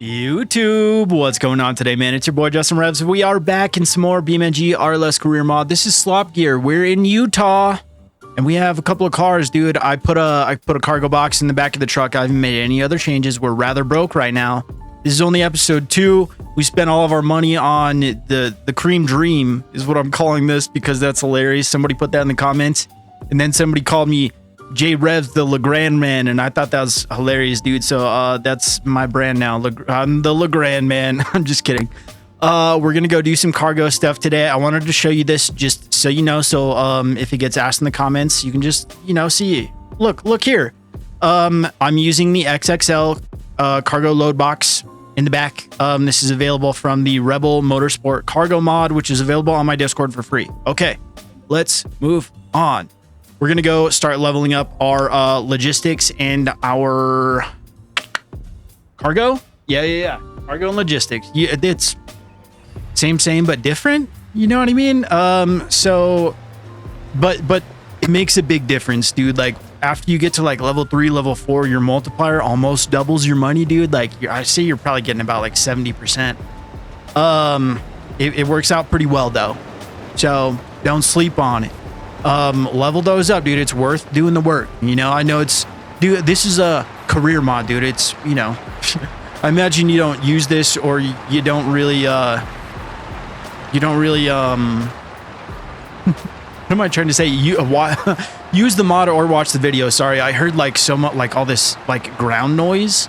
YouTube, what's going on today, man? It's your boy Justin Revs. We are back in some more BeamNG RLS career mod. This is Slop gear. We're in Utah, and we have a couple of cars, dude. I put a cargo box in the back of the truck. I haven't made any other changes. We're rather broke right now. This is only episode 2. We spent all of our money on the cream dream, is what I'm calling this, because that's hilarious. Somebody put that in the comments, and then somebody called me J Revs, the LeGran man, and I thought that was hilarious, dude. So that's my brand now. I'm the LeGran man. I'm just kidding. We're gonna go do some cargo stuff today. I wanted to show you this just so you know. So if it gets asked in the comments, you can just see. Look here. I'm using the XXL cargo load box in the back. This is available from the Rebel Motorsport cargo mod, which is available on my Discord for free. Okay, let's move on. We're going to go start leveling up our logistics and our cargo. Yeah. Cargo and logistics. Yeah, it's same, but different. You know what I mean? So, but it makes a big difference, dude. Like after you get to like level 3, level 4, your multiplier almost doubles your money, dude. Like I say you're probably getting about like 70%. It works out pretty well though. So don't sleep on it. Level those up, dude. It's worth doing the work. I know dude, this is a career mod, dude. It's, I imagine you don't use this, or you don't really, what am I trying to say? Use the mod or watch the video. Sorry. I heard like so much, like all this like ground noise,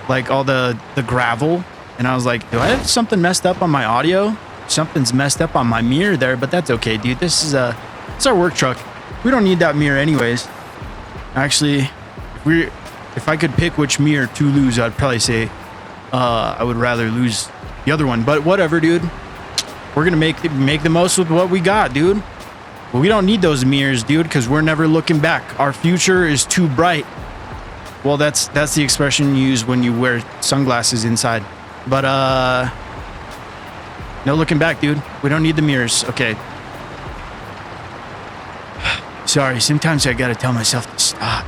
like all the gravel. And I was like, do I have something messed up on my audio? Something's messed up on my mirror there, but that's okay, dude. It's our work truck. We don't need that mirror anyways. Actually, if I could pick which mirror to lose, I'd probably say I would rather lose the other one. But whatever, dude. We're gonna make the most with what we got, dude. Well, we don't need those mirrors, dude, because we're never looking back. Our future is too bright. Well, that's the expression you use when you wear sunglasses inside. But no looking back, dude. We don't need the mirrors. Okay. Sorry, sometimes I gotta tell myself to stop.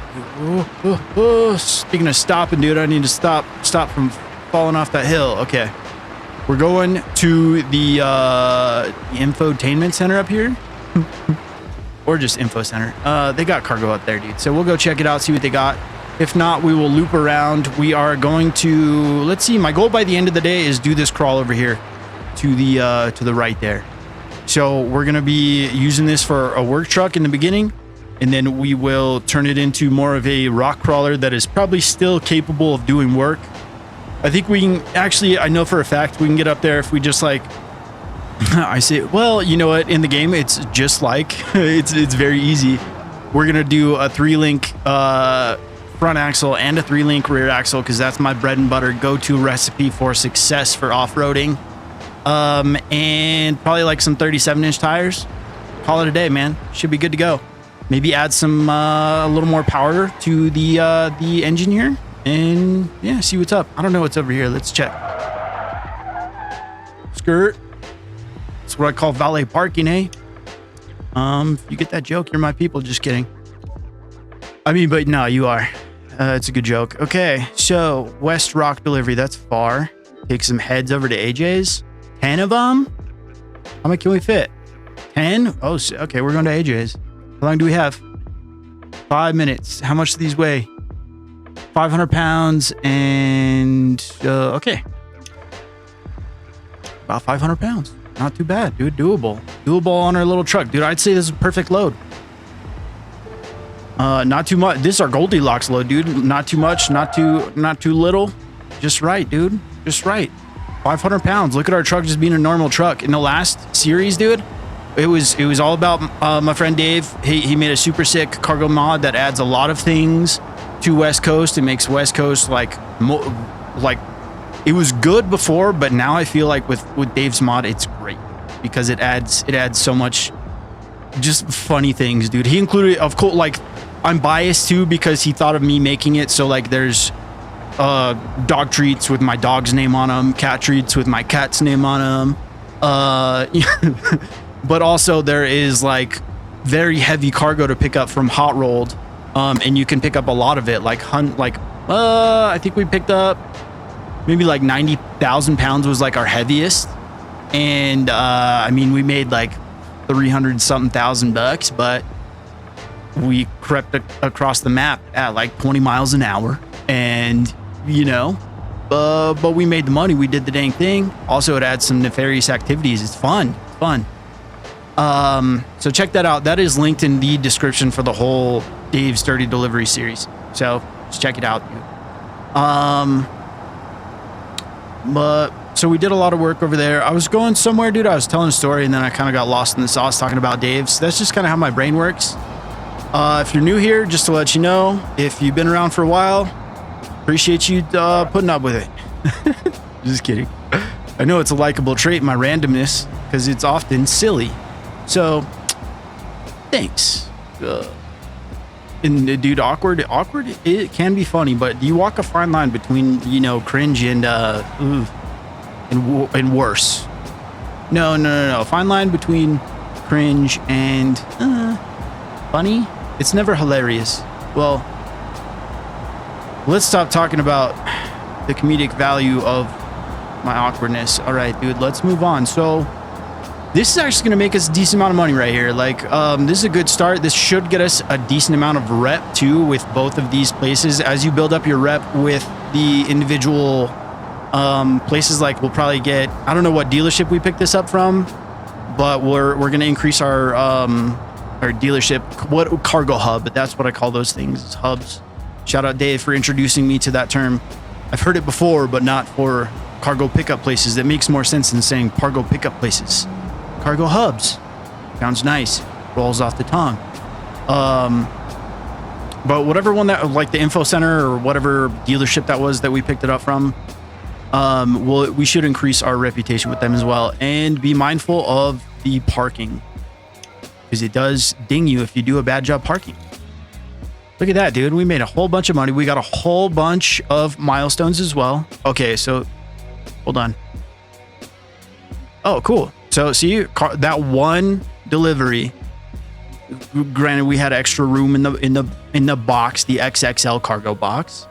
Speaking of stopping, dude, I need to stop from falling off that hill. Okay, we're going to the infotainment center up here, or just info center. They got cargo up there, dude. So we'll go check it out, see what they got. If not, we will loop around. We are going to, let's see. My goal by the end of the day is do this crawl over here to the right there. So we're going to be using this for a work truck in the beginning, and then we will turn it into more of a rock crawler that is probably still capable of doing work. I think we can actually, I know for a fact we can get up there if we just like, I say, well, you know what, in the game, it's just like, it's very easy. We're going to do a 3-link front axle and a 3-link rear axle, because that's my bread and butter go-to recipe for success for off-roading. And probably like some 37-inch tires. Call it a day, man. Should be good to go. Maybe add some a little more power to the engine here, and yeah, see what's up. I don't know what's over here. Let's check. Skirt. That's what I call valet parking, eh? If you get that joke, you're my people. Just kidding. I mean, but no, you are. It's a good joke. Okay, so West Rock delivery. That's far. Take some heads over to AJ's. 10 of them? How many can we fit? 10? Oh, okay, we're going to AJ's. How long do we have? 5 minutes. How much do these weigh? 500 pounds and... okay. About 500 pounds. Not too bad, dude. Doable. Doable on our little truck. Dude, I'd say this is a perfect load. Not too much. This is our Goldilocks load, dude. Not too much, not too little. Just right, dude. Just right. 500 pounds. Look at our truck just being a normal truck. In the last series, dude, it was all about my friend Dave. He made a super sick cargo mod that adds a lot of things to West Coast. It makes West Coast like it was good before, but now I feel like with Dave's mod, it's great because it adds so much just funny things, dude. He included, of course, like I'm biased too because he thought of me making it. So like there's dog treats with my dog's name on them, cat treats with my cat's name on them. But also there is like very heavy cargo to pick up from hot rolled, and you can pick up a lot of it. Like I think we picked up maybe like 90,000 pounds was like our heaviest. And I mean, we made like 300 something thousand bucks, but we crept across the map at like 20 miles an hour. And, you know, but we made the money. We did the dang thing. Also, it adds some nefarious activities. It's fun. It's fun. So check that out. That is linked in the description for the whole Dave's Dirty Delivery series. So just check it out, dude. But so we did a lot of work over there. I was going somewhere, dude. I was telling a story and then I kind of got lost in the sauce talking about Dave's. That's just kind of how my brain works. If you're new here, just to let you know, if you've been around for a while, appreciate you putting up with it. Just kidding. I know it's a likable trait, my randomness, because it's often silly. So, thanks. And dude, awkward, it can be funny, but you walk a fine line between, you know, cringe and worse. No. Fine line between cringe and funny. It's never hilarious. Well, let's stop talking about the comedic value of my awkwardness. All right, dude, let's move on. So this is actually going to make us a decent amount of money right here. Like, this is a good start. This should get us a decent amount of rep too with both of these places. As you build up your rep with the individual places, like we'll probably get, I don't know what dealership we picked this up from, but we're going to increase our dealership, what cargo hub, but that's what I call those things, is hubs. Shout out Dave for introducing me to that term. I've heard it before, but not for cargo pickup places. That makes more sense than saying cargo pickup places. Cargo hubs. Sounds nice. Rolls off the tongue. But whatever one that, like the info center or whatever dealership that was that we picked it up from, we should increase our reputation with them as well. And be mindful of the parking, because it does ding you if you do a bad job parking. Look at that, dude. We made a whole bunch of money. We got a whole bunch of milestones as well. Okay, so hold on. Oh, cool. So see, that one delivery, granted we had extra room in the box, the XXL cargo box,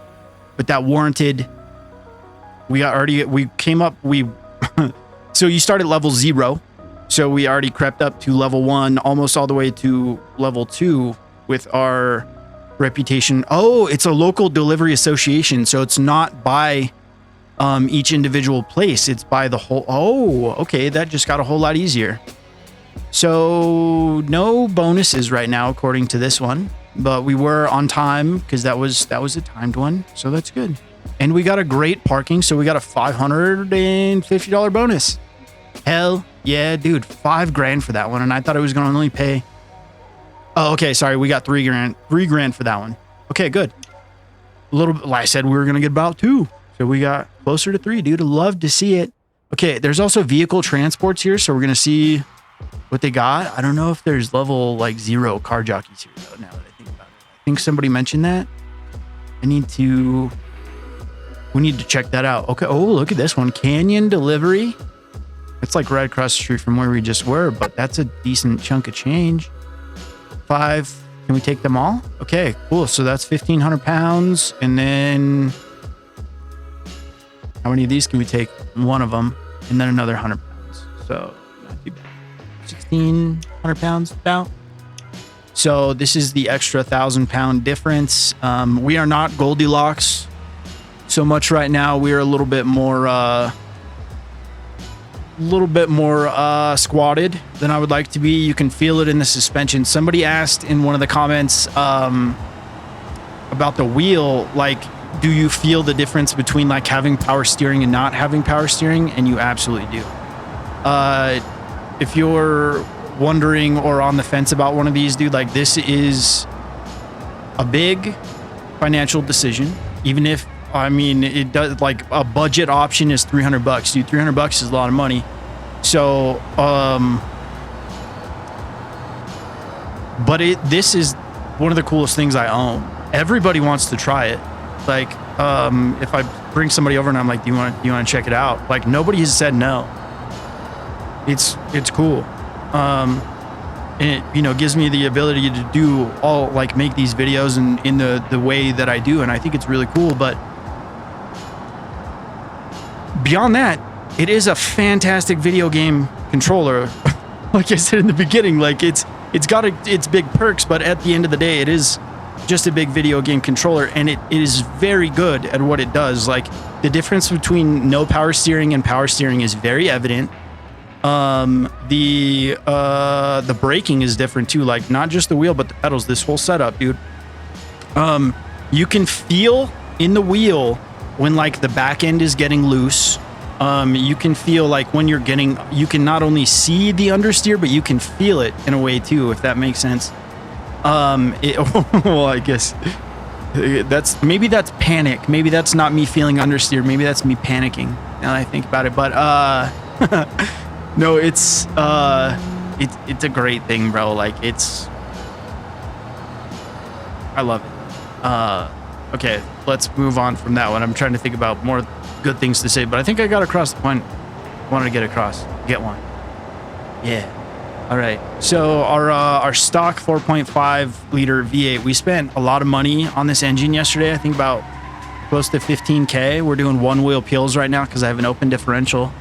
but that warranted, so you start at level 0. So we already crept up to level 1, almost all the way to level 2 with our reputation. Oh, it's a local delivery association. So it's not by each individual place. It's by the whole. Oh, okay. That just got a whole lot easier. So no bonuses right now, according to this one, but we were on time because that was a timed one. So that's good. And we got a great parking. So we got a $550 bonus. Hell yeah, dude, $5,000 for that one. And I thought it was going to only pay. Oh, okay. Sorry. We got $3,000 for that one. Okay, good. A little bit, like I said, we were going to get about 2. So we got closer to 3, dude. Love to see it. Okay. There's also vehicle transports here. So we're going to see what they got. I don't know if there's level like 0 car jockeys here though, now that I think about it. I think somebody mentioned that. We need to check that out. Okay. Oh, look at this one. Canyon delivery. It's like right across the street from where we just were, but that's a decent chunk of change. 5. Can we take them all? Okay, cool. So that's 1,500 pounds. And then how many of these can we take? One of them, and then another 100 pounds. So not too bad. 1,600 pounds about. So this is the extra 1,000-pound difference. We are not Goldilocks so much right now. We are a little bit more squatted than I would like to be. You can feel it in the suspension. Somebody asked in one of the comments about the wheel, like, do you feel the difference between like having power steering and not having power steering? And you absolutely do. If you're wondering or on the fence about one of these, dude, like this is a big financial decision. Even if, I mean, it does, like a budget option is $300, dude. $300 is a lot of money. So, but this is one of the coolest things I own. Everybody wants to try it. Like, if I bring somebody over and I'm like, do you want to check it out? Like nobody has said no. It's cool. And it, you know, gives me the ability to do all, like make these videos in the way that I do. And I think it's really cool, but beyond that, it is a fantastic video game controller. Like I said in the beginning, like it's got its big perks, but at the end of the day, it is just a big video game controller, and it is very good at what it does. Like the difference between no power steering and power steering is very evident. The braking is different too, like not just the wheel but the pedals, this whole setup, dude. You can feel in the wheel when like the back end is getting loose. You can feel like when you can not only see the understeer, but you can feel it in a way too, if that makes sense. Well, I guess that's panic. Maybe that's not me feeling understeer. Maybe that's me panicking now that I think about it. But, no, it's a great thing, bro. Like I love it. Okay, let's move on from that one. I'm trying to think about more good things to say, but I think I got across the point I wanted to get across. Get one. Yeah. All right. So our stock 4.5 liter V8, we spent a lot of money on this engine yesterday. I think about close to 15K. We're doing one wheel peels right now because I have an open differential.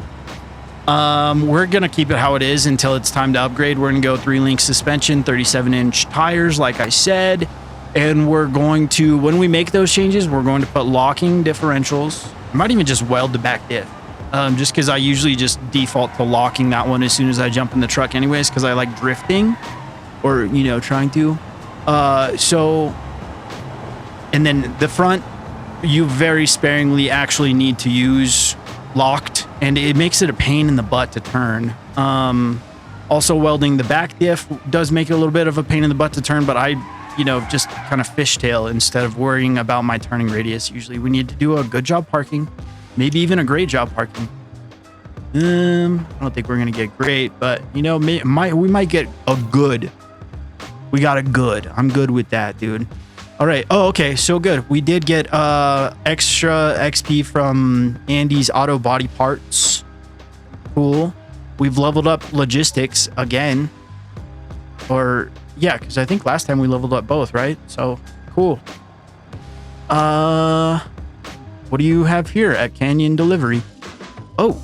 We're going to keep it how it is until it's time to upgrade. We're going to go 3-link suspension, 37-inch tires, like I said. And we're going to, when we make those changes, we're going to put locking differentials. I might even just weld the back diff. Just because I usually just default to locking that one as soon as I jump in the truck anyways, because I like drifting or, you know, trying to. So, and then the front, you very sparingly actually need to use locked, and it makes it a pain in the butt to turn. Also, welding the back diff does make it a little bit of a pain in the butt to turn, but I, you know, just kind of fishtail instead of worrying about my turning radius. Usually we need to do a good job parking. Maybe even a great job parking. I don't think we're going to get great, but, you know, we might get a good. We got a good. I'm good with that, dude. All right. Oh, okay. So good. We did get extra XP from Andy's Auto Body Parts. Cool. We've leveled up logistics again. Or, yeah, because I think last time we leveled up both, right? So, cool. What do you have here at Canyon Delivery? Oh,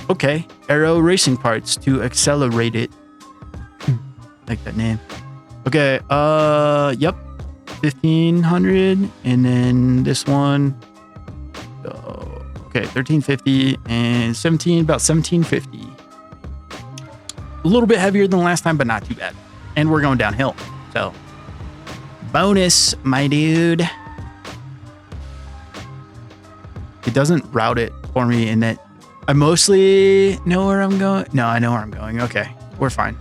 okay. Aero Racing Parts to accelerate it. Like that name. Okay, yep. 1,500. And then this one. Okay, 1,350 and 17, about 1,750. A little bit heavier than last time, but not too bad. And we're going downhill. So, bonus, my dude. It doesn't route it for me in that I mostly know where I'm going. No, I know where I'm going. Okay, we're fine.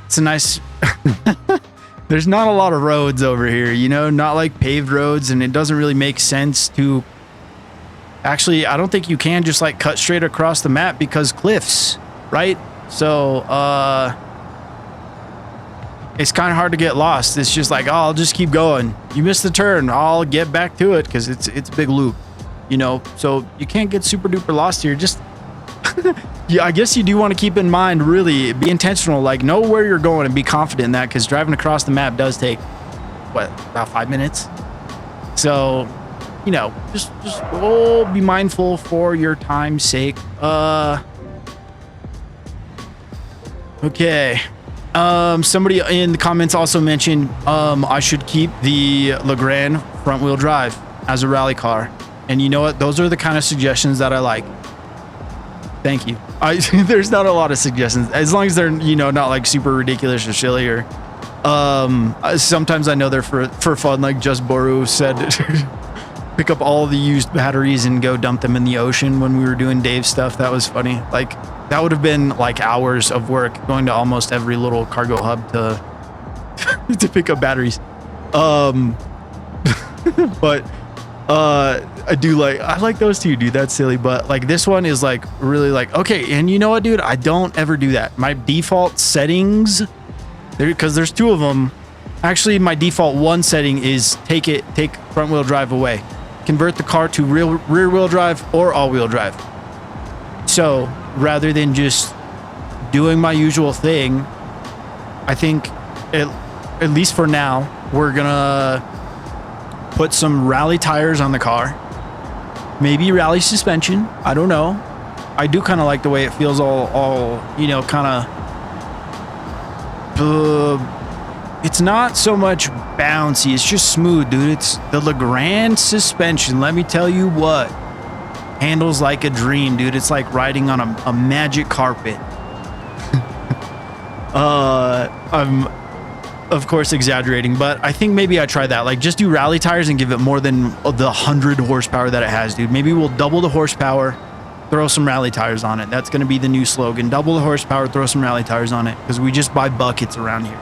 It's a nice... There's not a lot of roads over here, you know, not like paved roads, and it doesn't really make sense to... Actually, I don't think you can just like cut straight across the map because cliffs, right? So, it's kind of hard to get lost. It's just like, oh, I'll just keep going. You missed the turn, I'll get back to it because it's a big loop, you know? So you can't get super duper lost here. Just, yeah, I guess you do want to keep in mind, really, be intentional, like know where you're going and be confident in that, because driving across the map does take, what, about 5 minutes? So, you know, just be mindful for your time's sake. Okay. Somebody in the comments also mentioned I should keep the LeGran front wheel drive as a rally car. And you know what? Those are the kind of suggestions that I like. Thank you. There's not a lot of suggestions, as long as they're, you know, not like super ridiculous or silly, or sometimes I know they're for fun, like Just Boru said. Pick up all the used batteries and go dump them in the ocean when we were doing Dave's stuff. That was funny. Like, that would have been like hours of work going to almost every little cargo hub to pick up batteries. But I like those two, dude. That's silly. But like this one is like really like, okay. And you know what, dude? I don't ever do that. My default settings, because there's two of them. Actually, my default one setting is take front wheel drive away. Convert the car to rear wheel drive or all wheel drive. So rather than just doing my usual thing, I think at least for now, we're gonna put some rally tires on the car. Maybe rally suspension. I don't know. I do kind of like the way it feels all you know, kind of, it's not so much bouncy. It's just smooth, dude. It's the LeGran suspension. Let me tell you what, handles like a dream, dude. It's like riding on a magic carpet. I'm of course exaggerating, but I think maybe I try that. Like, just do rally tires and give it more than the 100 horsepower that it has, dude. Maybe we'll double the horsepower, throw some rally tires on it. That's going to be the new slogan. Double the horsepower, throw some rally tires on it, because we just buy buckets around here.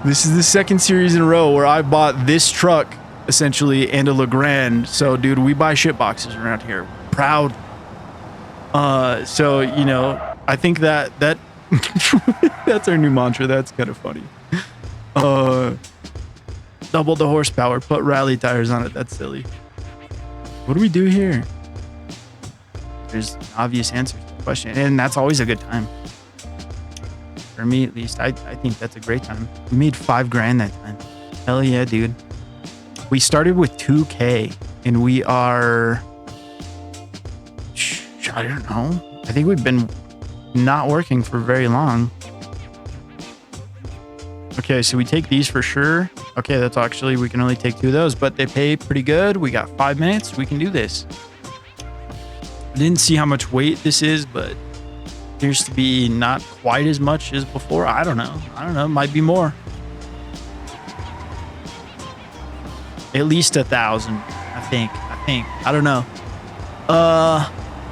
This is the second series in a row where I bought this truck essentially and a LeGran. So, dude, we buy shit boxes around here. Proud. So, you know, I think that that's our new mantra. That's kind of funny. Double the horsepower, put rally tires on it. That's silly. What do we do here? There's obvious answers to the question, and that's always a good time. For me, at least, I think that's a great time. We made $5 grand that time. Hell yeah, dude. We started with 2K, and we are, I don't know. I think we've been not working for very long. Okay, so we take these for sure. Okay, that's actually, we can only take 2 of those, but they pay pretty good. We got 5 minutes. We can do this. I didn't see how much weight this is, but appears to be not quite as much as before. I don't know. Might be more. At least 1,000, I think. I don't know.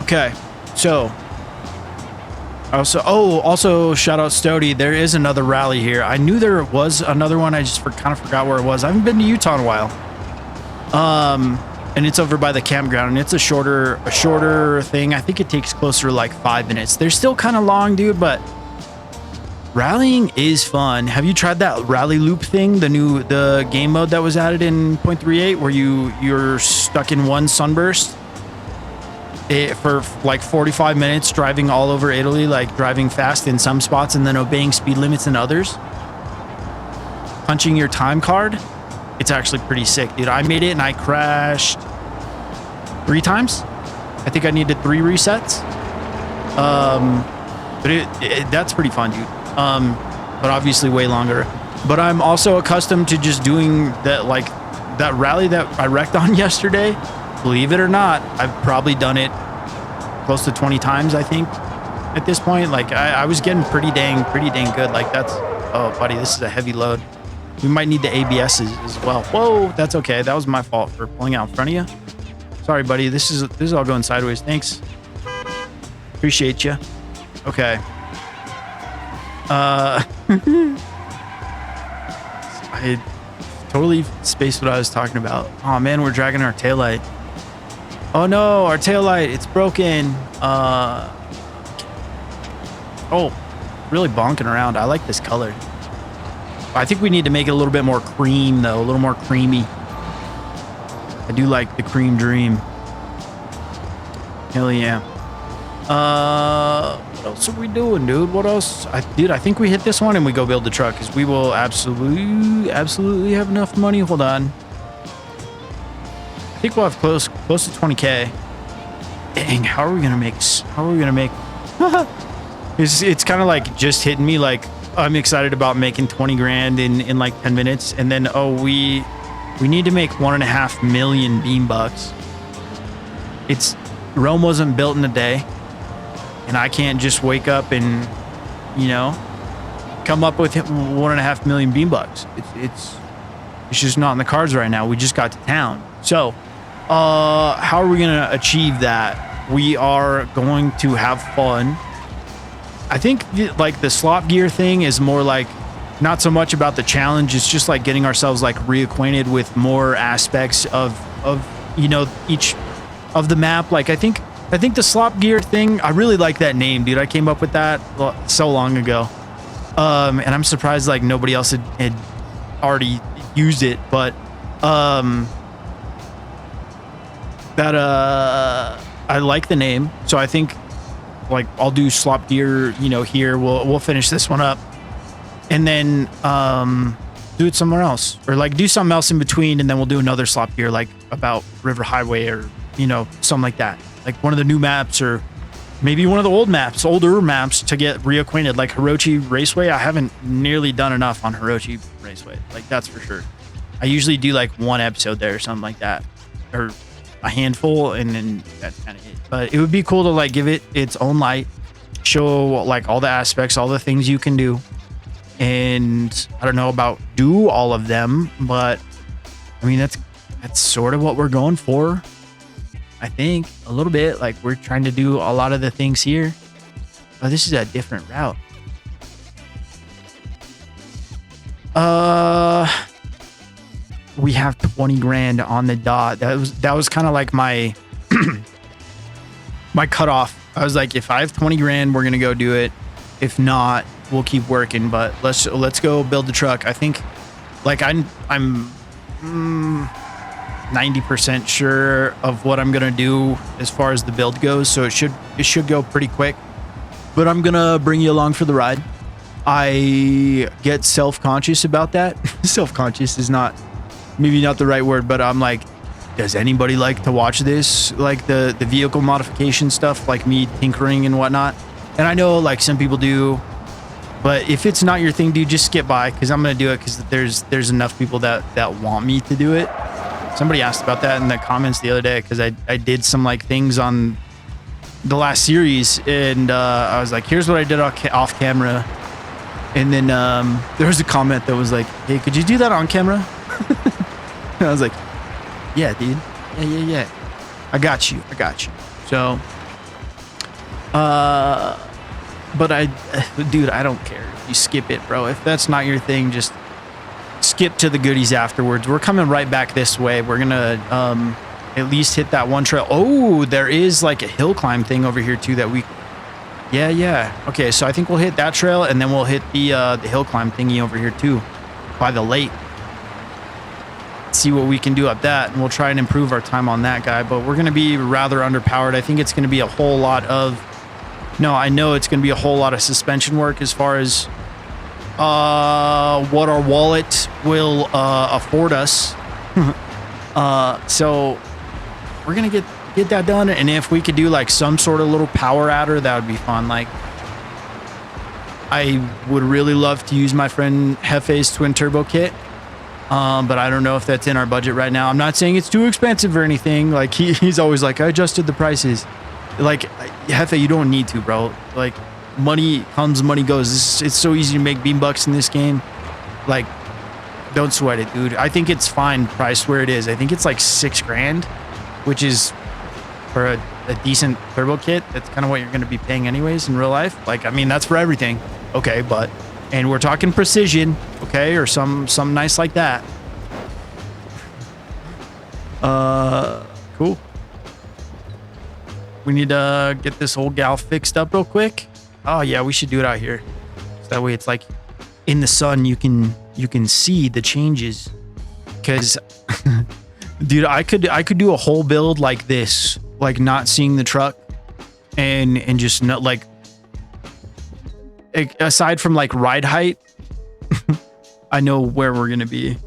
Okay, so also shout out Stody. There is another rally here. I knew there was another one. I just kind of forgot where it was. I haven't been to Utah in a while. And it's over by the campground, and it's a shorter thing. I think it takes closer to like 5 minutes. They're still kind of long, dude, but rallying is fun. Have you tried that rally loop thing? The game mode that was added in 0.38 where you're stuck in one sunburst for like 45 minutes driving all over Italy, like driving fast in some spots and then obeying speed limits in others, punching your time card. It's actually pretty sick, dude. I made it and I crashed 3 times. I think I needed 3 resets. But that's pretty fun, dude. But obviously way longer. But I'm also accustomed to just doing that, like that rally that I wrecked on yesterday. Believe it or not, I've probably done it close to 20 times, I think, at this point. Like I was getting pretty dang good. Like that's, oh buddy, this is a heavy load. We might need the ABSs as well. Whoa, that's okay. That was my fault for pulling out in front of you. Sorry, buddy. This is all going sideways. Thanks. Appreciate you. Okay. I totally spaced what I was talking about. Oh man, we're dragging our taillight. Oh no, our taillight, it's broken. Oh, really bonking around. I like this color. I think we need to make it a little bit more cream though, a little more creamy. I do like the cream dream. Hell yeah. What else are we doing, dude? What else? I think we hit this one and we go build the truck, because we will absolutely have enough money. Hold on. I think we'll have close to 20K. Dang, how are we gonna make it's kind of like just hitting me, like I'm excited about making 20 grand in like 10 minutes, and then we need to make 1.5 million BeamBucks. Rome wasn't built in a day, and I can't just wake up and, you know, come up with 1.5 million BeamBucks. It's just not in the cards right now. We just got to town. So how are we gonna achieve that? We are going to have fun. I think like the slop gear thing is more like not so much about the challenge. It's just like getting ourselves like reacquainted with more aspects of you know, each of the map. Like I think the slop gear thing, I really like that name, dude. I came up with that so long ago, and I'm surprised like nobody else had already used it. But I like the name, so I think like I'll do slop gear, you know, here. We'll finish this one up, and then do it somewhere else, or like do something else in between, and then we'll do another slop gear like about River Highway, or you know, something like that, like one of the new maps, or maybe one of the older maps to get reacquainted, like Hirochi Raceway. I haven't nearly done enough on Hirochi Raceway, like that's for sure. I usually do like one episode there or something like that, or a handful, and then that's kind of it. But it would be cool to like give it its own light, show like all the aspects, all the things you can do. And I don't know about do all of them, but I mean, that's sort of what we're going for. I think a little bit, like we're trying to do a lot of the things here. Oh, this is a different route. We have 20 grand on the dot. That was kind of like my my cutoff. I was like, if I have 20 grand, we're gonna go do it. If not, we'll keep working. But let's go build the truck. I think, like I'm 90% sure of what I'm gonna do as far as the build goes. So it should go pretty quick. But I'm gonna bring you along for the ride. I get self-conscious about that. Self-conscious is maybe not the right word, but I'm like, does anybody like to watch this? Like the vehicle modification stuff, like me tinkering and whatnot. And I know like some people do, but if it's not your thing, dude, just skip by, because I'm gonna do it because there's enough people that want me to do it. Somebody asked about that in the comments the other day, because I did some like things on the last series, and I was like, here's what I did off camera. And then there was a comment that was like, hey, could you do that on camera? And I was like, yeah, dude. Yeah. I got you. So, but dude, I don't care. You skip it, bro. If that's not your thing, just skip to the goodies afterwards. We're coming right back this way. We're gonna at least hit that one trail. Oh, there is like a hill climb thing over here too that we... Yeah. Okay, so I think we'll hit that trail, and then we'll hit the hill climb thingy over here too, by the lake. See what we can do up that, and we'll try and improve our time on that guy. But we're going to be rather underpowered. I think it's going to be a whole lot of... No, I know it's going to be a whole lot of suspension work as far as what our wallet will afford us. So we're going to get that done. And if we could do like some sort of little power adder, that would be fun. Like, I would really love to use my friend Hefe's twin turbo kit. But I don't know if that's in our budget right now. I'm not saying it's too expensive or anything. Like he's always like, I adjusted the prices. Like, Hefe, you don't need to, bro. Like, money comes, money goes. It's so easy to make BeamBucks in this game. Like, don't sweat it, dude. I think it's fine priced where it is. I think it's like $6 grand, which is for a decent turbo kit. That's kind of what you're going to be paying anyways in real life. Like, I mean, that's for everything. Okay, but... And we're talking precision, okay, or some nice like that. Cool. We need to get this old gal fixed up real quick. Oh yeah, we should do it out here. So that way it's like in the sun, you can see the changes. Cause dude, I could do a whole build like this, like not seeing the truck and just not like, aside from like ride height, I know where we're gonna be,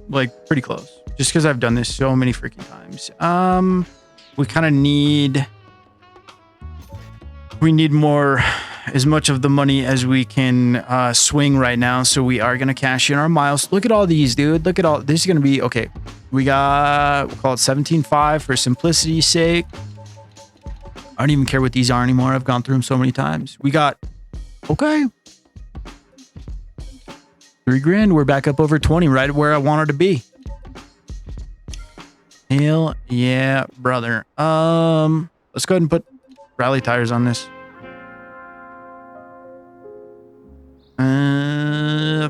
like pretty close, just because I've done this so many freaking times. We kind of need more, as much of the money as we can swing right now, so we are gonna cash in our miles. Look at all these, dude. Look at all this. Is gonna be okay. We got, we'll call it 17.5 for simplicity's sake. I don't even care what these are anymore. I've gone through them so many times. We got, okay, 3 grand. We're back up over 20, right where I wanted to be. Hell yeah, brother. Let's go ahead and put rally tires on this.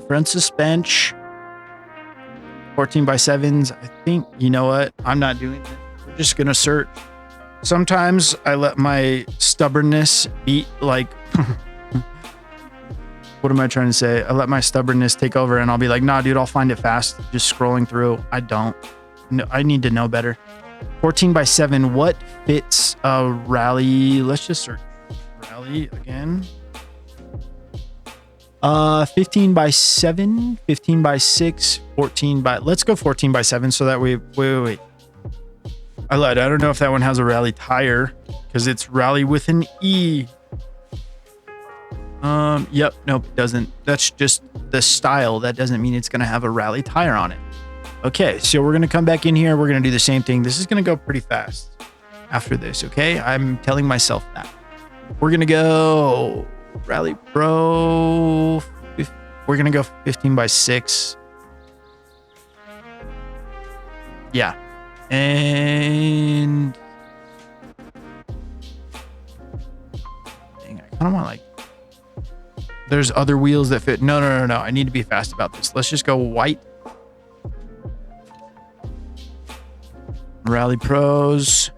Front suspension, 14x7s. I think, you know what? I'm not doing it. We're just gonna search. Sometimes I let my stubbornness beat, like, what am I trying to say? I let my stubbornness take over, and I'll be like, nah, dude, I'll find it fast. Just scrolling through. I don't. No, I need to know better. 14x7. What fits a rally? Let's just search rally again. 15 by 7, 15 by 6, 14 by, let's go 14 by 7 so that we, wait. I lied. I don't know if that one has a rally tire because it's rally with an E. Yep. Nope, it doesn't. That's just the style. That doesn't mean it's going to have a rally tire on it. Okay. So we're going to come back in here. We're going to do the same thing. This is going to go pretty fast after this. Okay. I'm telling myself that we're going to go Rally Pro. We're going to go 15 by 6. Yeah. And dang, I kind of want like, there's other wheels that fit. No. I need to be fast about this. Let's just go white. Rally Pros.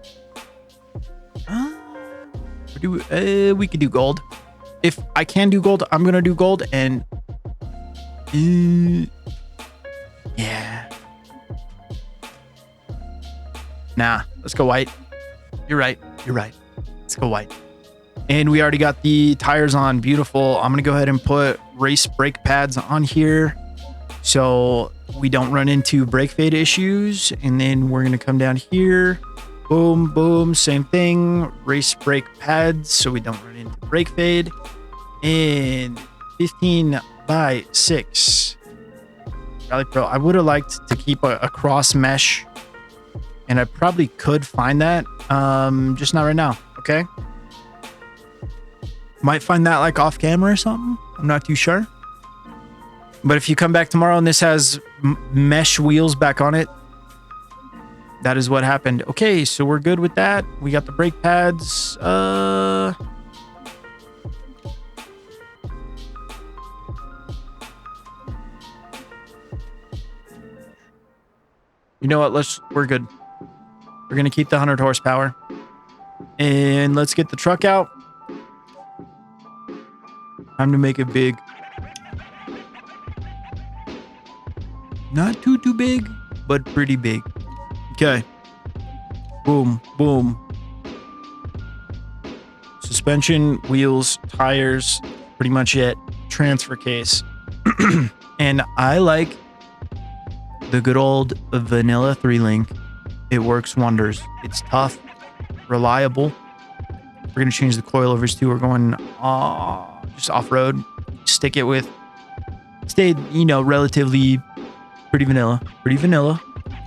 We could do gold. If I can do gold, I'm going to do gold. And yeah. Nah, let's go white. You're right. Let's go white. And we already got the tires on. Beautiful. I'm going to go ahead and put race brake pads on here so we don't run into brake fade issues. And then we're going to come down here. Boom, boom. Same thing. Race brake pads so we don't run into brake fade. And 15 by 6. Rally Pro. I would have liked to keep a cross mesh. And I probably could find that. Just not right now. Okay. Might find that like off camera or something. I'm not too sure. But if you come back tomorrow and this has mesh wheels back on it, that is what happened. Okay, so we're good with that. We got the brake pads. You know what? We're good. We're going to keep the 100 horsepower. And let's get the truck out. Time to make it big. Not too big, but pretty big. Okay. Boom, boom. Suspension, wheels, tires, pretty much it. Transfer case. And I like the good old vanilla 3-link. It works wonders. It's tough, reliable. We're going to change the coilovers too. We're going just off-road. Stay, relatively pretty vanilla.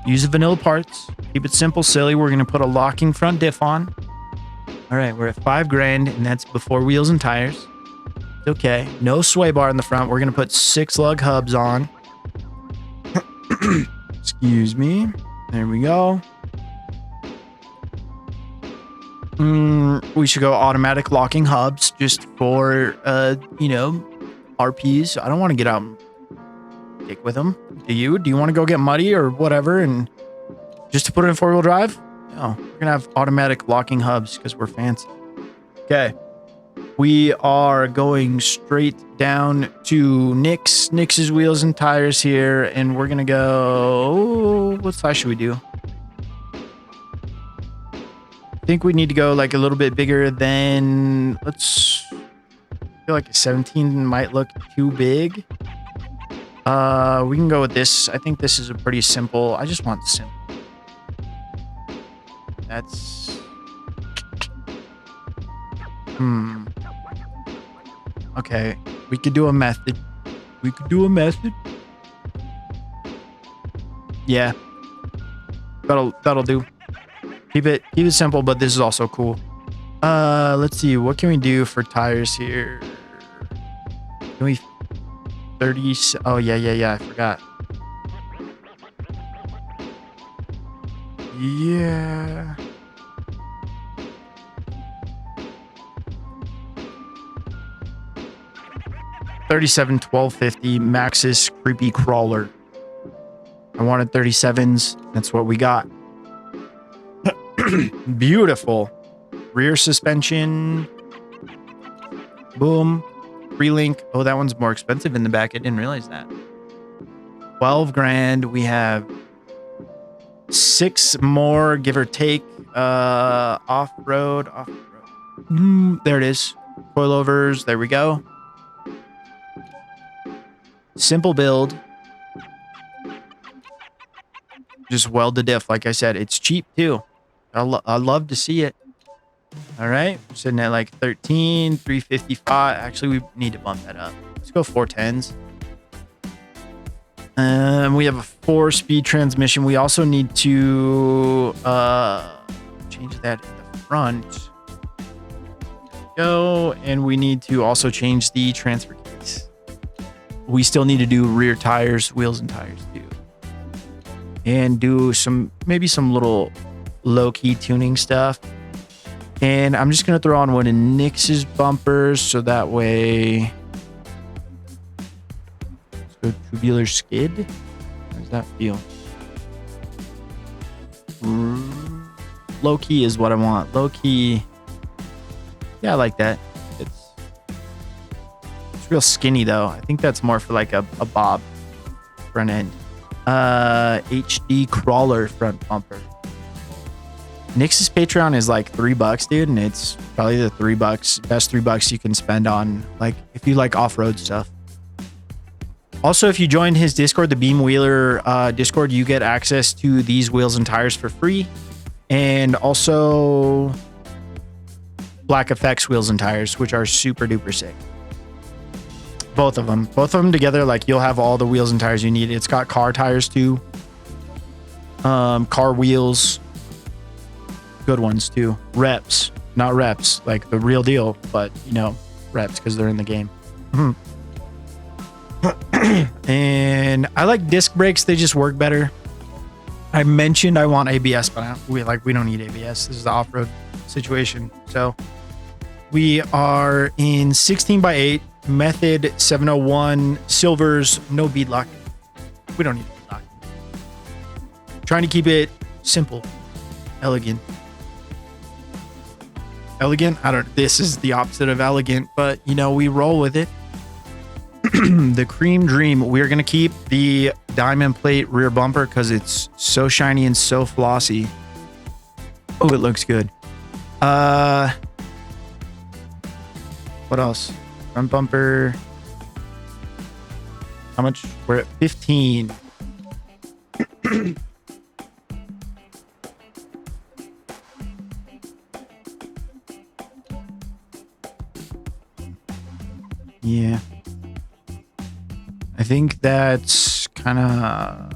Use the vanilla parts. Keep it simple, silly. We're going to put a locking front diff on. All right, we're at $5,000, and that's before wheels and tires. It's okay. No sway bar in the front. We're going to put 6-lug hubs on. Excuse me. There we go. We should go automatic locking hubs just for, RPs. I don't want to get out and dick with them. Do you? Do you want to go get muddy or whatever and just to put it in 4-wheel drive? No, we're going to have automatic locking hubs because we're fancy. Okay. We are going straight down to Nick's wheels and tires here. And we're going to go, what size should we do? I think we need to go like a little bit bigger than, I feel like a 17 might look too big. We can go with this. I think this is a pretty simple. I just want simple. That's, okay. We could do a method. Yeah. That'll do. Keep it simple, but this is also cool. Let's see. What can we do for tires here? Can we 30? Oh, yeah. I forgot. Yeah. $37 $12.50 Maxxis Creepy Crawler. I wanted 37s. That's what we got. Beautiful. Rear suspension. Boom. 3-link. Oh, that one's more expensive in the back. I didn't realize that. $12,000. We have 6 more, give or take. Off-road. There it is. Coilovers. There we go. Simple build. Just weld the diff. Like I said, it's cheap too. I love to see it. All right. We're sitting at like 13, 355. Actually, we need to bump that up. Let's go 410s. We have a 4-speed transmission. We also need to change that in the front. Go. And we need to also change the transfer case. We still need to do rear tires, wheels and tires too. And do maybe some little low-key tuning stuff. And I'm just going to throw on one of Nix's bumpers so that way... Let's go tubular skid. How does that feel? Low-key is what I want. Low-key... Yeah, I like that. It's real skinny, though. I think that's more for like a bob front end. HD crawler front bumper. Nix's Patreon is like $3, dude, and it's probably the best $3 you can spend on, like, if you like off-road stuff. Also, if you join his Discord, the Beam Wheeler Discord, you get access to these wheels and tires for free, and also Black Effects wheels and tires, which are super duper sick. Both of them together, like, you'll have all the wheels and tires you need. It's got car tires too, car wheels. Good ones too. Reps, not reps, like the real deal, but you know, reps because they're in the game. And I like disc brakes. They just work better. I mentioned I want ABS, but we don't need ABS. This is the off-road situation. So we are in 16x8 method 701 silvers, no bead lock. We don't need bead lock. Trying to keep it simple, elegant. This is the opposite of elegant, but you know, we roll with it. The Cream Dream, we're gonna keep the diamond plate rear bumper because it's so shiny and so flossy. Oh, it looks good. What else? Front bumper. How much? We're at 15. Yeah. I think that's kind of...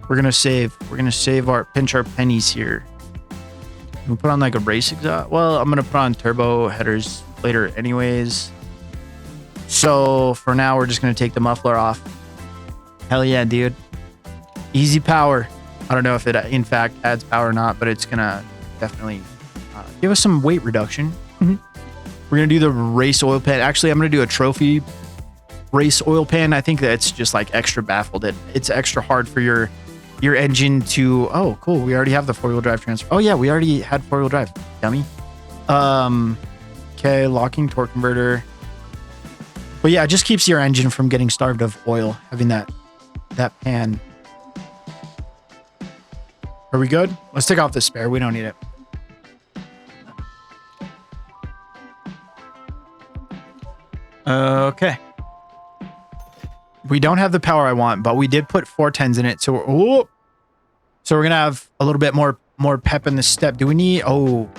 We're going to save pinch our pennies here. We put on like a race exhaust. Well, I'm going to put on turbo headers later anyways. So for now, we're just going to take the muffler off. Hell yeah, dude. Easy power. I don't know if it in fact adds power or not, but it's going to definitely give us some weight reduction. We're going to do the race oil pan. Actually, I'm going to do a trophy race oil pan. I think that's just like extra baffled. It's extra hard for your engine to... Oh, cool. We already have the 4-wheel drive transfer. Oh, yeah. We already had 4-wheel drive. Dummy. Okay. Locking torque converter. But yeah, it just keeps your engine from getting starved of oil, having that pan. Are we good? Let's take off the spare. We don't need it. Okay. We don't have the power I want, but we did put 410s in it. So we're going to have a little bit more pep in the step. Do we need... Oh,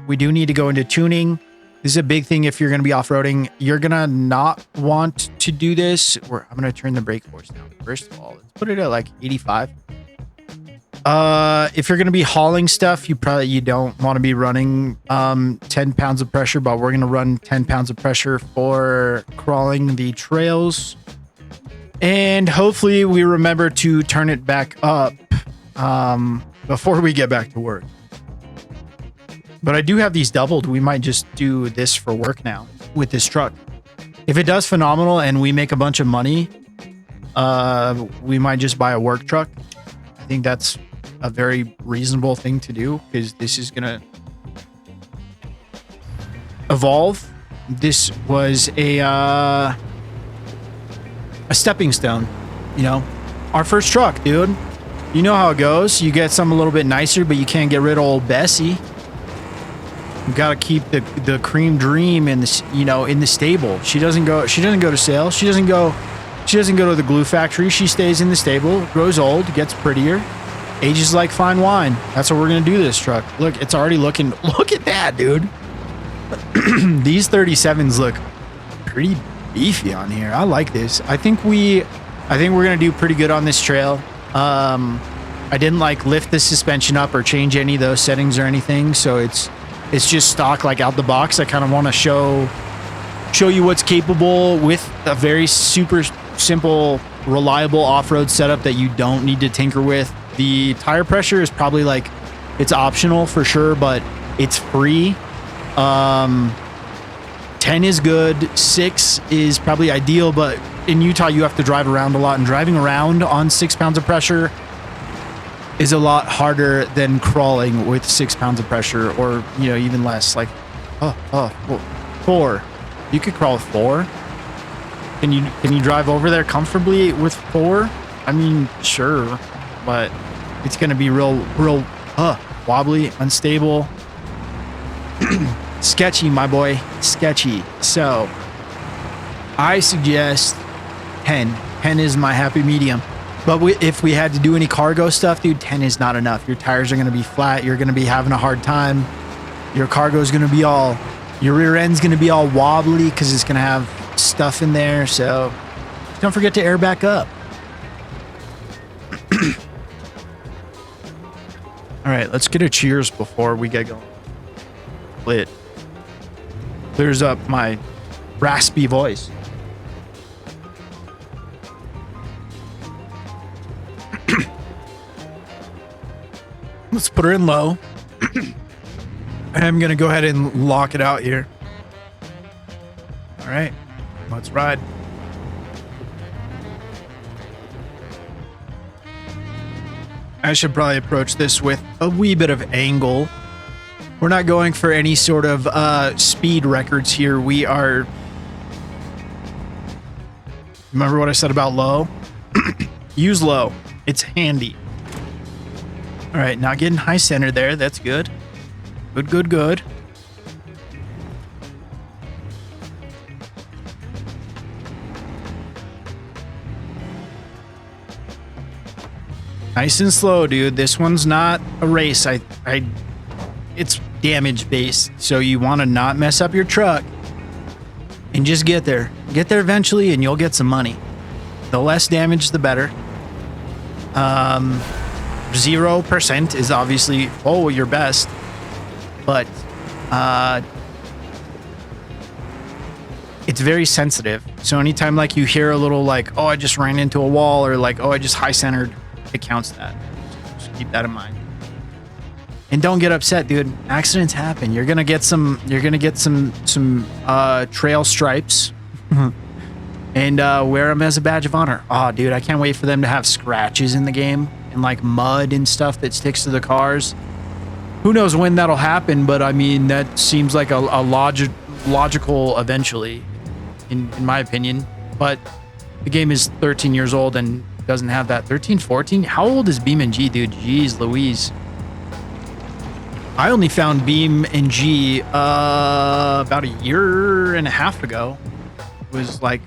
we do need to go into tuning. This is a big thing if you're going to be off-roading. You're going to not want to do this. I'm going to turn the brake force down. First of all, let's put it at like 85. If you're going to be hauling stuff, you don't want to be running 10 pounds of pressure, but we're going to run 10 pounds of pressure for crawling the trails. And hopefully we remember to turn it back up before we get back to work. But I do have these doubled. We might just do this for work now with this truck. If it does phenomenal and we make a bunch of money, we might just buy a work truck. I think that's a very reasonable thing to do because this is going to evolve. This was a stepping stone, you know, our first truck, dude. You know how it goes. You get something a little bit nicer, but you can't get rid of old Bessie. We got to keep the cream dream in the, you know, in the stable. She doesn't go to sale. She doesn't go to the glue factory. She stays in the stable, grows old, gets prettier, ages like fine wine. That's what we're going to do to this truck. Look, it's already looking, look at that, dude. These 37s look pretty beefy on here. I like this. I think we're going to do pretty good on this trail. I didn't like lift the suspension up or change any of those settings or anything. So it's just stock, like out the box. I kind of want to show you what's capable with a very super simple, reliable off-road setup that you don't need to tinker with. The tire pressure is probably like, it's optional for sure, but it's free. 10 is good. 6 is probably ideal, but in Utah, you have to drive around a lot, and driving around on 6 pounds of pressure is a lot harder than crawling with 6 pounds of pressure, or, you know, even less. Like, 4. You could crawl with 4. Can you drive over there comfortably with 4? I mean, sure, but it's gonna be real wobbly, unstable, sketchy, my boy, sketchy. So I suggest 10. 10 is my happy medium. But if we had to do any cargo stuff, dude, 10 is not enough. Your tires are going to be flat. You're going to be having a hard time. Your cargo is going to be all, your rear end's going to be all wobbly because it's going to have stuff in there. So don't forget to air back up. All right, let's get a cheers before we get going. Lit. Clears up my raspy voice. Let's put her in low. I'm going to go ahead and lock it out here. All right, let's ride. I should probably approach this with a wee bit of angle. We're not going for any sort of speed records here. We are... Remember what I said about low? Use low. It's handy. All right, not getting high center there. That's good. Good, good, good. Nice and slow, dude. This one's not a race. It's damage based, so you want to not mess up your truck and just get there. Get there eventually, and you'll get some money. The less damage, the better. 0% is obviously your best, but it's very sensitive. So anytime like you hear a little like, oh, I just ran into a wall, or like, oh, I just high centered, it counts that. Just keep that in mind. And don't get upset, dude. Accidents happen. You're gonna get some trail stripes. And wear them as a badge of honor. Oh, dude, I can't wait for them to have scratches in the game and like mud and stuff that sticks to the cars. Who knows when that'll happen, but I mean, that seems like a logical eventually, in my opinion. But the game is 13 years old and doesn't have that. 13, 14? How old is BeamNG, dude? Jeez Louise. I only found BeamNG about a year and a half ago. It was like,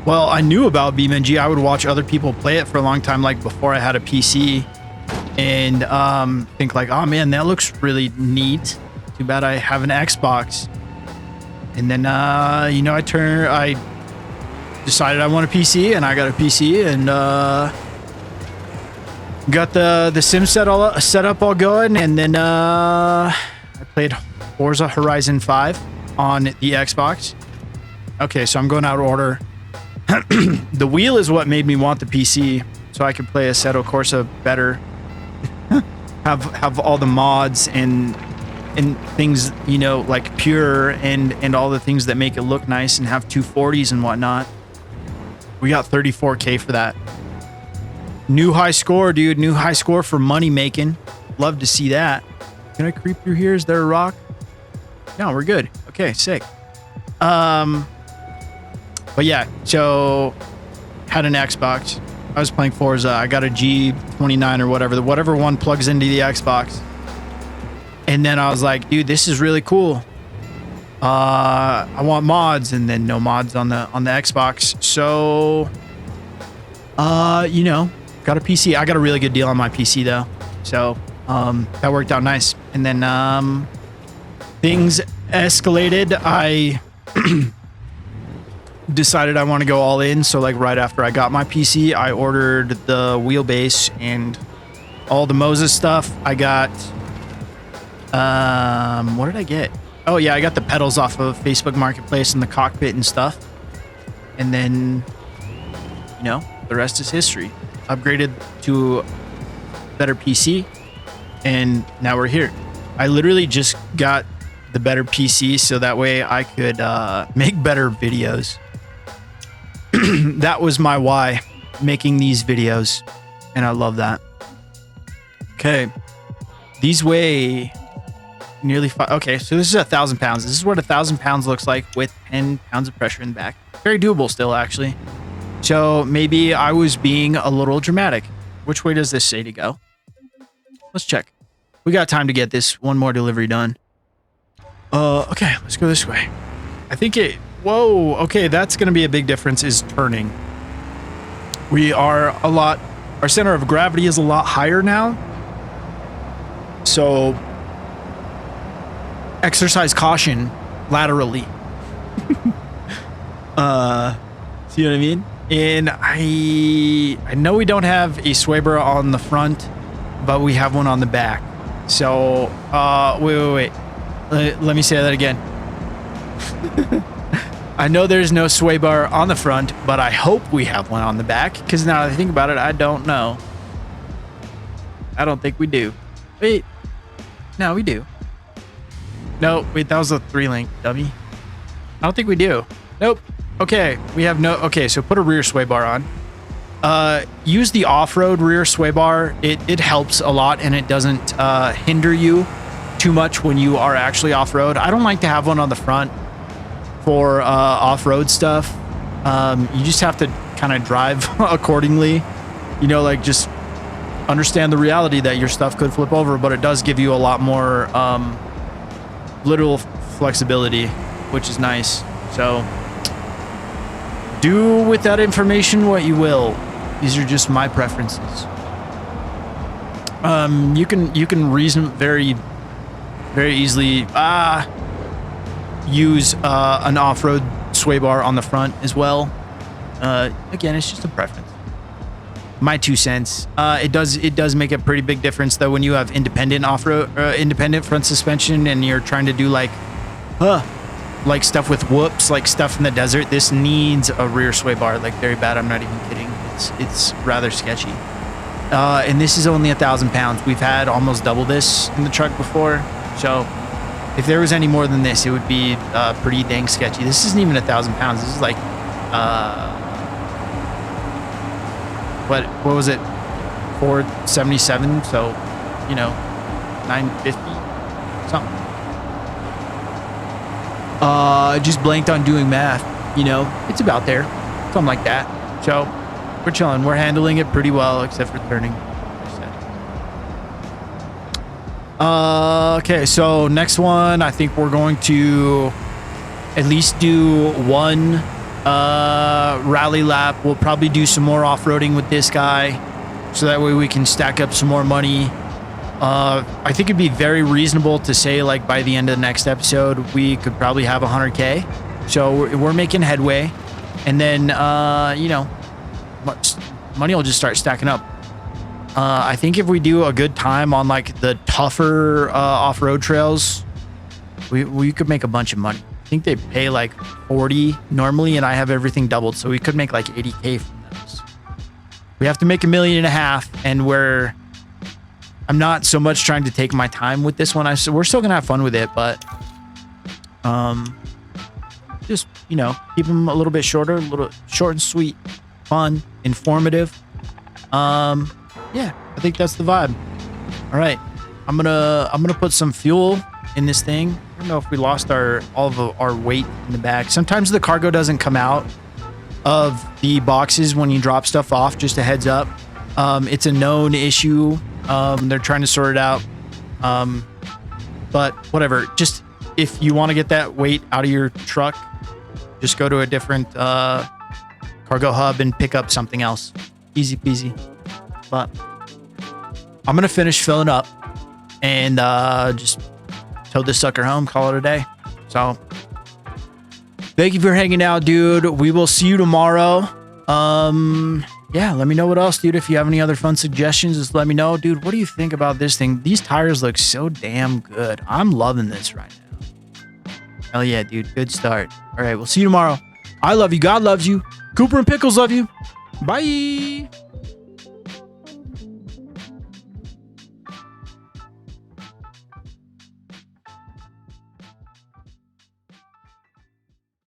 well, I knew about BeamNG. I would watch other people play it for a long time, like before I had a PC, and think like, oh man, that looks really neat. Too bad I have an Xbox. And then, you know, I decided I want a PC, and I got a PC, and got the sim set up all going, and then I played Forza Horizon 5 on the Xbox. Okay, so I'm going out of order. The wheel is what made me want the PC, so I could play Assetto Corsa better. have all the mods and things, you know, like pure and all the things that make it look nice, and have 240s and whatnot. We got 34K for that. New high score, dude. New high score for money making. Love to see that. Can I creep through here? Is there a rock? No, we're good. Okay, sick. But yeah, so had an Xbox. I was playing Forza. I got a G29 or whatever one plugs into the Xbox. And then I was like, dude, this is really cool. I want mods, and then no mods on the Xbox. So, you know, got a PC. I got a really good deal on my PC though. So, that worked out nice. And then, things escalated. I decided I want to go all in. So like right after I got my PC, I ordered the Wheelbase and all the MOZA stuff. I got, what did I get? Oh yeah, I got the pedals off of Facebook Marketplace and the cockpit and stuff. And then, you know, the rest is history. Upgraded to better PC, and now we're here. I literally just got the better PC so that way I could make better videos. That was my why, making these videos, and I love that. Okay, these weigh nearly 5. Okay, so this is 1,000 pounds. This is what 1,000 pounds looks like with 10 pounds of pressure in the back. Very doable still, actually. So maybe I was being a little dramatic. Which way does this say to go? Let's check. We got time to get this one more delivery done. Okay, let's go this way. I think it... Whoa, okay, that's going to be a big difference is turning. We are a lot... Our center of gravity is a lot higher now. So... exercise caution laterally. See what I mean? And I know we don't have a sway bar on the front, but we have one on the back. So, wait. Let me say that again. I know there's no sway bar on the front, but I hope we have one on the back, because now that I think about it, I don't know. I don't think we do. Wait. No, we do. No, wait, that was a 3-link, dummy. I don't think we do. Nope. Okay, we have no... Okay, so put a rear sway bar on. Use the off-road rear sway bar. It helps a lot, and it doesn't hinder you too much when you are actually off-road. I don't like to have one on the front for off-road stuff. You just have to kind of drive accordingly. You know, like just understand the reality that your stuff could flip over, but it does give you a lot more literal flexibility, which is nice. So do with that information what you will. These are just my preferences. You can reason very easily use an off-road sway bar on the front as well. Again, it's just a preference. My 2 cents. It does make a pretty big difference though when you have independent off-road, independent front suspension, and you're trying to do like stuff with whoops, like stuff in the desert. This needs a rear sway bar, like very bad. I'm not even kidding. It's rather sketchy. And this is only 1,000 pounds. We've had almost double this in the truck before, so if there was any more than this, it would be pretty dang sketchy. This isn't even 1,000 pounds. This is like what was it? 477. So, you know, 950 something. Just blanked on doing math. You know, it's about there, something like that. So we're chilling. We're handling it pretty well, except for turning. Okay, so next one, I think we're going to at least do one rally lap. We'll probably do some more off-roading with this guy, so that way we can stack up some more money. I think it'd be very reasonable to say, like, by the end of the next episode, we could probably have 100K. So we're making headway, and then you know, money will just start stacking up. I think if we do a good time on like the tougher off-road trails, we could make a bunch of money. I think they pay like 40 normally, and I have everything doubled, so we could make like 80K from those. We have to make $1.5 million, and I'm not so much trying to take my time with this one. We're still gonna have fun with it, but just, you know, keep them a little bit shorter, a little short and sweet, fun, informative. Yeah, I think that's the vibe. All right, I'm gonna put some fuel in this thing. I don't know if we lost all of our weight in the back. Sometimes the cargo doesn't come out of the boxes when you drop stuff off. Just a heads up. It's a known issue. They're trying to sort it out. But whatever. Just if you want to get that weight out of your truck, just go to a different cargo hub and pick up something else. Easy peasy. But I'm going to finish filling up and just tow this sucker home, call it a day. So thank you for hanging out, dude. We will see you tomorrow. Yeah, let me know what else, dude. If you have any other fun suggestions, just let me know. Dude, what do you think about this thing? These tires look so damn good. I'm loving this right now. Hell yeah, dude. Good start. All right, we'll see you tomorrow. I love you. God loves you. Cooper and Pickles love you. Bye.